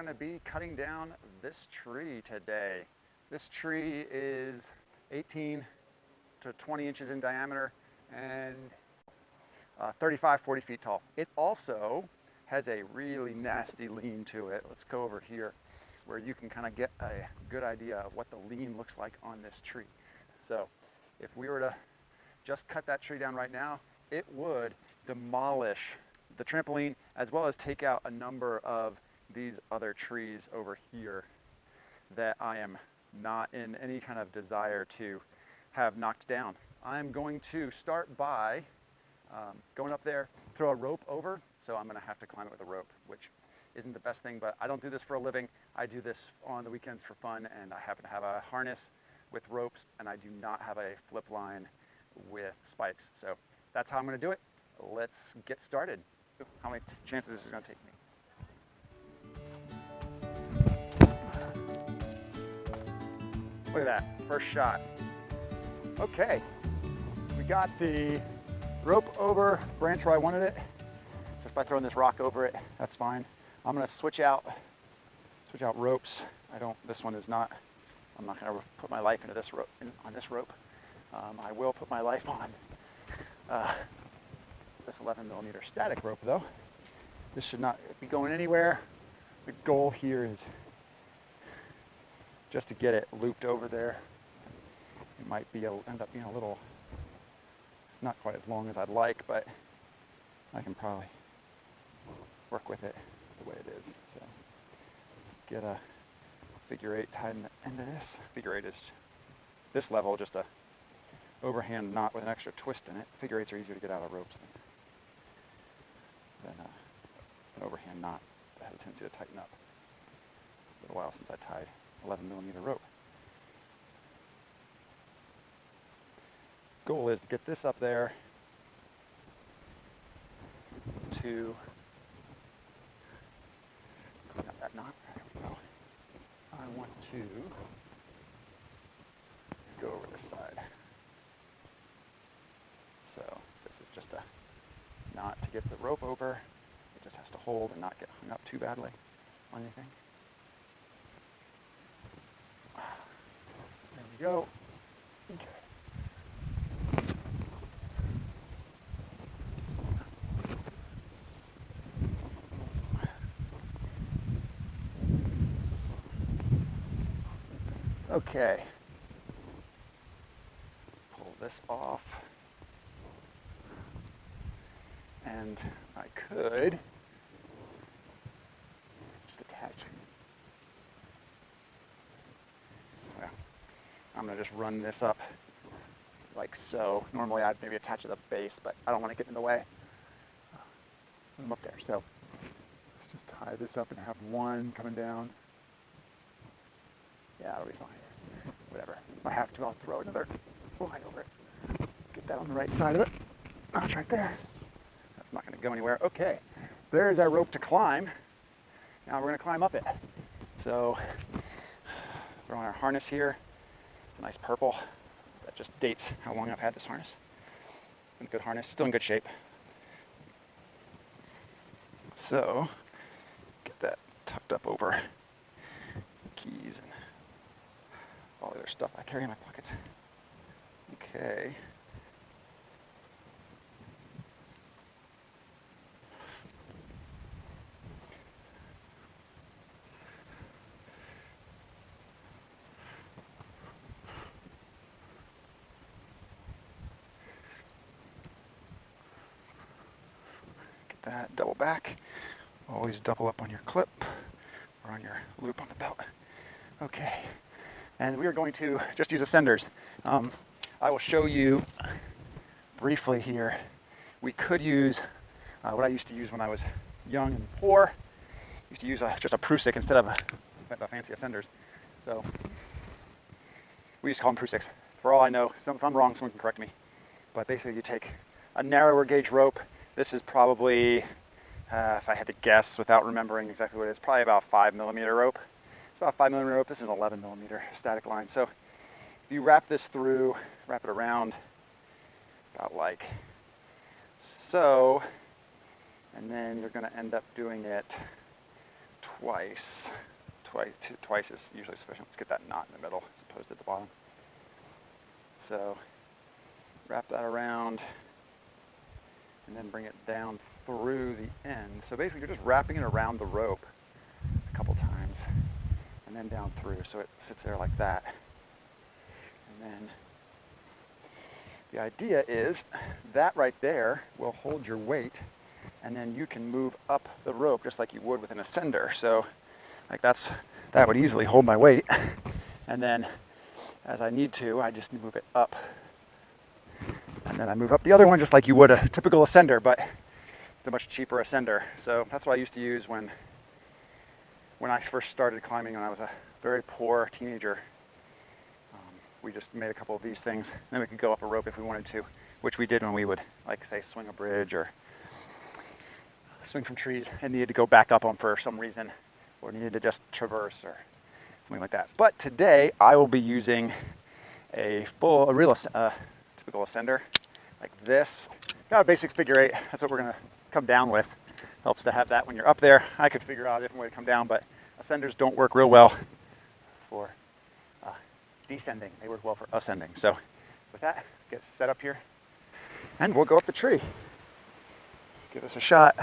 going to be cutting down this tree today. This tree is 18 to 20 inches in diameter and 35, 40 feet tall. It also has a really nasty lean to it. Let's go over here where you can kind of get a good idea of what the lean looks like on this tree. So if we were to just cut that tree down right now, it would demolish the trampoline as well as take out a number of these other trees over here that I am not in any kind of desire to have knocked down. I'm going to start by going up there, throw a rope over, so I'm going to have to climb it with a rope, which isn't the best thing, but I don't do this for a living. I do this on the weekends for fun, and I happen to have a harness with ropes, and I do not have a flip line with spikes. So that's how I'm going to do it. Let's get started. How many chances this is going to take me? Look at that, first shot. Okay, we got the rope over branch where I wanted it, just by throwing this rock over it. That's fine. I'm gonna switch out ropes. This one is not, I'm not gonna put my life into this rope, on this rope. I will put my life on this 11mm static rope though. This should not be going anywhere. The goal here is just to get it looped over there. It might end up being a little, not quite as long as I'd like, but I can probably work with it the way it is. So get a figure 8 tied in the end of this. Figure 8 is this level, just a overhand knot with an extra twist in it. Figure 8s are easier to get out of ropes than an overhand knot that has a tendency to tighten up. It's been a while since I tied 11mm rope. Goal is to get this up there to clean up that knot. There we go. I want to go over this side. So this is just a knot to get the rope over. It just has to hold and not get hung up too badly on anything. There we go. Okay. Okay. Pull this off. And I could just attach. Well, I'm going to just run this up like so. Normally I'd maybe attach at the base, but I don't want to get in the way. I'm up there. So let's just tie this up and have one coming down. Yeah, that'll be fine. Whatever. If I have to, I'll throw another line over it. Get that on the right side of it. Oh, it's right there. That's not going to go anywhere. Okay, there's our rope to climb. Now we're going to climb up it. So, throw on our harness here. It's a nice purple. That just dates how long I've had this harness. It's been a good harness. Still in good shape. So, get that tucked up over keys and all the other stuff I carry in my pockets. Okay. Get that, double back. Always double up on your clip or on your loop on the belt. Okay. And we are going to just use ascenders. I will show you briefly here. We could use what I used to use when I was young and poor. I used to use just a Prusik instead of a fancy ascenders. So we used to call them Prusiks. For all I know, if I'm wrong, someone can correct me. But basically you take a narrower gauge rope. This is probably, if I had to guess without remembering exactly what it is, probably about 5mm rope. About 5mm rope. This is an 11mm static line. So if you wrap this through, wrap it around about like so, and then you're going to end up doing it twice. Twice is usually sufficient. Let's get that knot in the middle as opposed to the bottom. So wrap that around and then bring it down through the end. So basically you're just wrapping it around the rope a couple times and then down through so it sits there like that. And then the idea is that right there will hold your weight, and then you can move up the rope just like you would with an ascender. So like that would easily hold my weight, and then as I need to, I just move it up. And then I move up the other one just like you would a typical ascender, but it's a much cheaper ascender. So that's what I used to use when I first started climbing when I was a very poor teenager. We just made a couple of these things, and then we could go up a rope if we wanted to, which we did when we would, like, say, swing a bridge or swing from trees and needed to go back up them for some reason, or needed to just traverse or something like that. But today I will be using a real typical ascender like this. Got a basic figure 8. That's what we're gonna come down with. Helps to have that when you're up there. I could figure out a different way to come down, but ascenders don't work real well for descending. They work well for ascending. So with that, get set up here and we'll go up the tree. Give this a shot.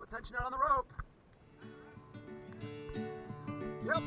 tension out on the rope. Yep.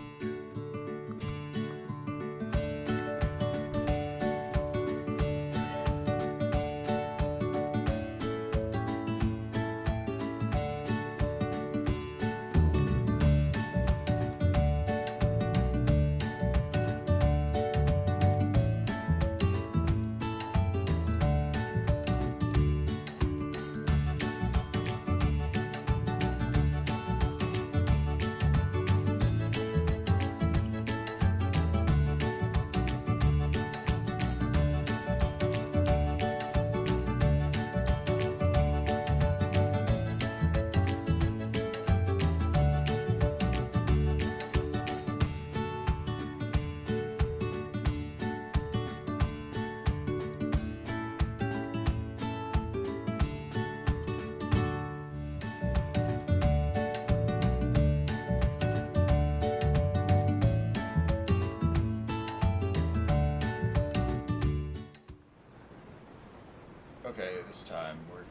Okay, this time we're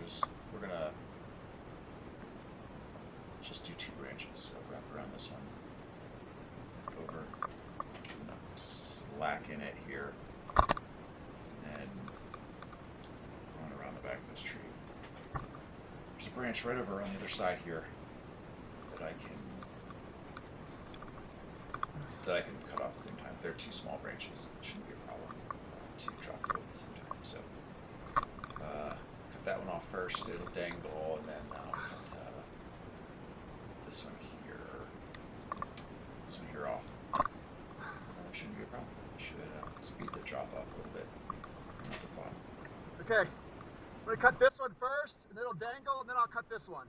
gonna just do 2 branches. So wrap around this one, over, enough slack in it here, and run around the back of this tree. There's a branch right over on the other side here that I can cut off at the same time. They're 2 small branches. It shouldn't be a problem to drop both at the same time. So. Cut that one off first, it'll dangle, and then I'll cut this one here off. Shouldn't be a problem. Should speed the drop off a little bit. At the bottom. Okay, I'm going to cut this one first, and then it'll dangle, and then I'll cut this one.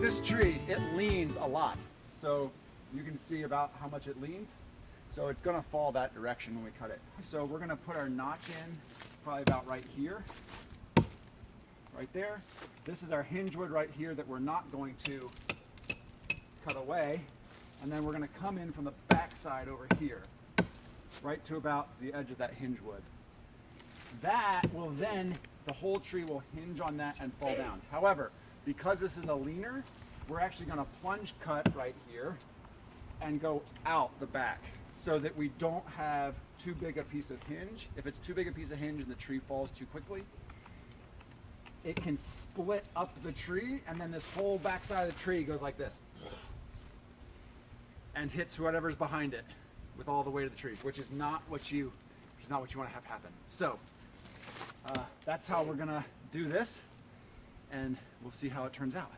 this tree, it leans a lot. So you can see about how much it leans. So it's gonna fall that direction when we cut it. So we're gonna put our notch in probably about right here, right there. This is our hinge wood right here that we're not going to cut away. And then we're gonna come in from the back side over here, right to about the edge of that hinge wood. That will then, the whole tree will hinge on that and fall down. However, because this is a leaner, we're actually gonna plunge cut right here and go out the back so that we don't have too big a piece of hinge. If it's too big a piece of hinge and the tree falls too quickly, it can split up the tree, and then this whole back side of the tree goes like this and hits whatever's behind it with all the weight of the tree, which is not what you want to have happen. So that's how we're gonna do this, and we'll see how it turns out.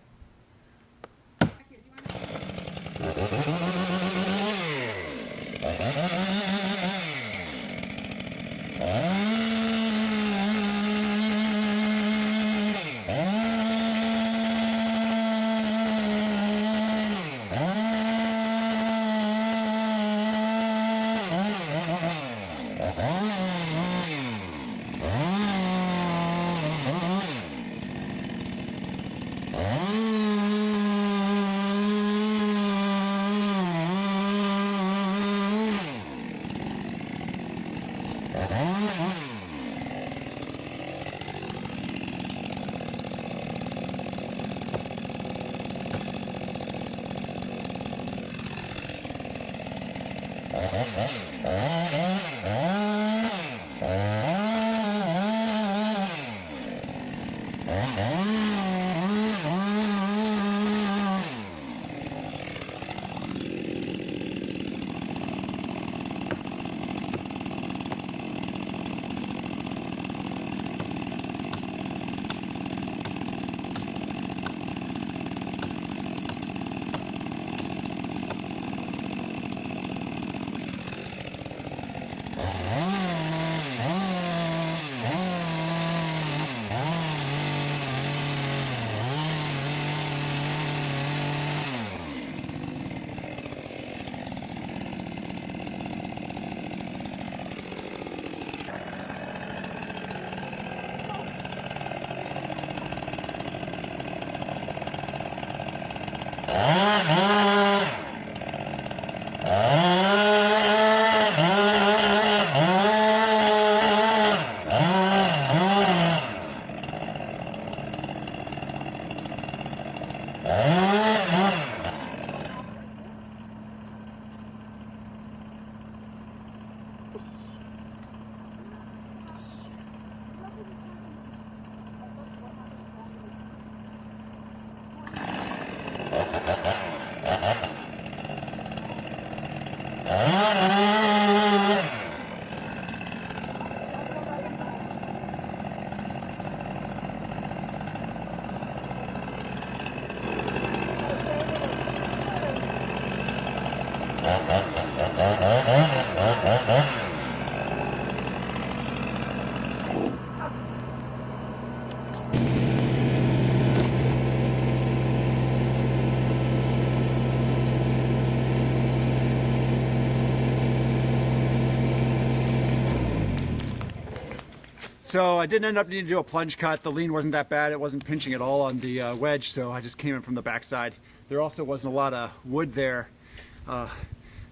So I didn't end up needing to do a plunge cut. The lean wasn't that bad. It wasn't pinching at all on the wedge, so I just came in from the backside. There also wasn't a lot of wood there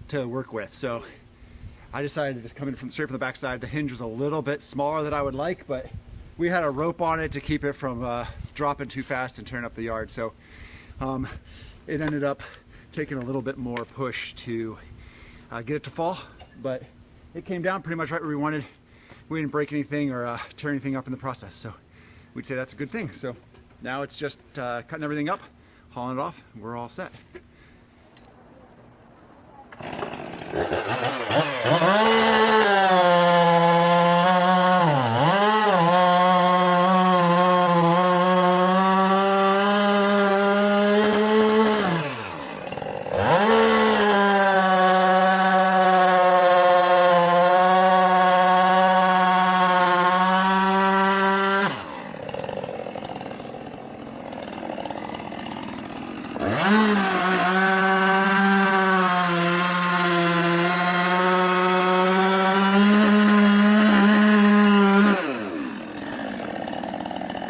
to work with, so I decided to just come in straight from the backside. The hinge was a little bit smaller than I would like, but we had a rope on it to keep it from dropping too fast and tearing up the yard. So it ended up taking a little bit more push to get it to fall, but it came down pretty much right where we wanted. We didn't break anything or tear anything up in the process, so we'd say that's a good thing. So now it's just cutting everything up, hauling it off, we're all set.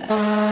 Bye.